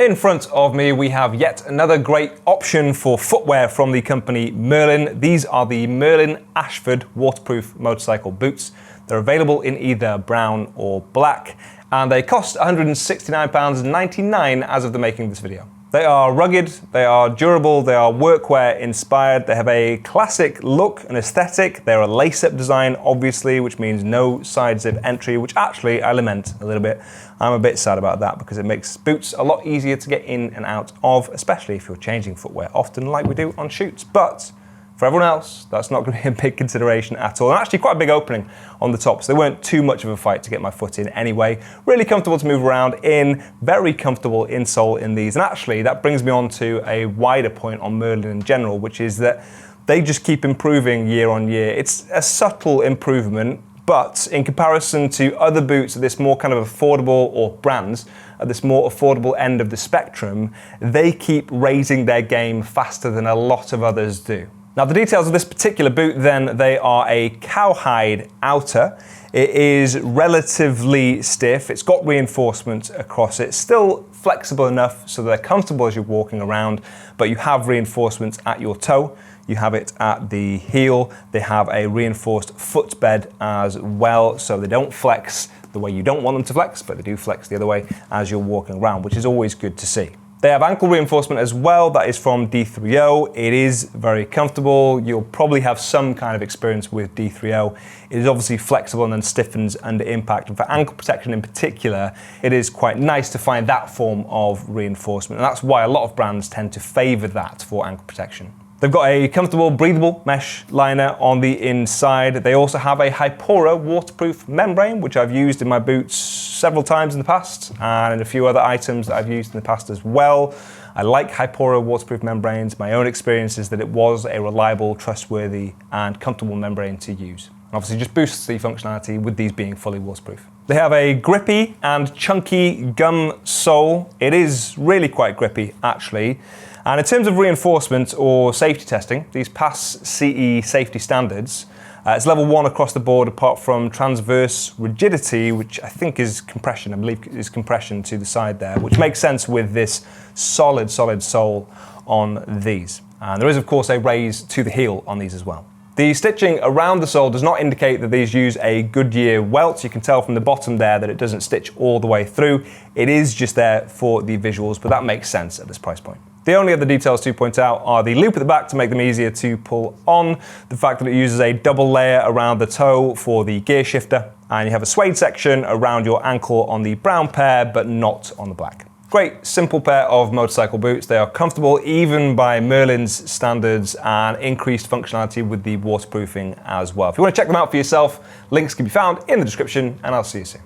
In front of me, we have yet another great option for footwear from the company Merlin. These are the MERLIN Ashford waterproof motorcycle boots. They're available in either brown or black, and they cost £169.99 as of the making of this video. They are rugged, they are durable, they are workwear inspired, they have a classic look and aesthetic. They're a lace-up design, obviously, which means no side zip entry, which actually I lament a little bit. I'm a bit sad about that because it makes boots a lot easier to get in and out of, especially if you're changing footwear often like we do on shoots. But for everyone else, that's not going to be a big consideration at all. And actually quite a big opening on the top, so they weren't too much of a fight to get my foot in anyway. Really comfortable to move around in, very comfortable insole in these. And actually that brings me on to a wider point on Merlin in general, which is that they just keep improving year on year. It's a subtle improvement, but in comparison to other boots at this more kind of affordable, or brands at this more affordable end of the spectrum, they keep raising their game faster than a lot of others do. Now the details of this particular boot then, they are a cowhide outer. It is relatively stiff, it's got reinforcement across it, still flexible enough so they're comfortable as you're walking around, but you have reinforcements at your toe, you have it at the heel, they have a reinforced footbed as well, so they don't flex the way you don't want them to flex, but they do flex the other way as you're walking around, which is always good to see. They have ankle reinforcement as well, that is from D3O. It is very comfortable. You'll probably have some kind of experience with D3O. It is obviously flexible and then stiffens under impact. And for ankle protection in particular, it is quite nice to find that form of reinforcement. And that's why a lot of brands tend to favor that for ankle protection. They've got a comfortable, breathable mesh liner on the inside. They also have a Hypora waterproof membrane, which I've used in my boots several times in the past, and in a few other items that I've used in the past as well. I like Hypora waterproof membranes. My own experience is that it was a reliable, trustworthy, and comfortable membrane to use. And obviously just boosts the functionality with these being fully waterproof. They have a grippy and chunky gum sole. It is really quite grippy, actually. And in terms of reinforcement or safety testing, these pass CE safety standards. It's level 1 across the board, apart from transverse rigidity, which I think is compression. I believe is compression to the side there, which makes sense with this solid sole on these. And there is, of course, a raise to the heel on these as well. The stitching around the sole does not indicate that these use a Goodyear welt. You can tell from the bottom there that it doesn't stitch all the way through. It is just there for the visuals, but that makes sense at this price point. The only other details to point out are the loop at the back to make them easier to pull on, the fact that it uses a double layer around the toe for the gear shifter, and you have a suede section around your ankle on the brown pair, but not on the black. Great, simple pair of motorcycle boots. They are comfortable even by Merlin's standards, and increased functionality with the waterproofing as well. If you want to check them out for yourself, links can be found in the description, and I'll see you soon.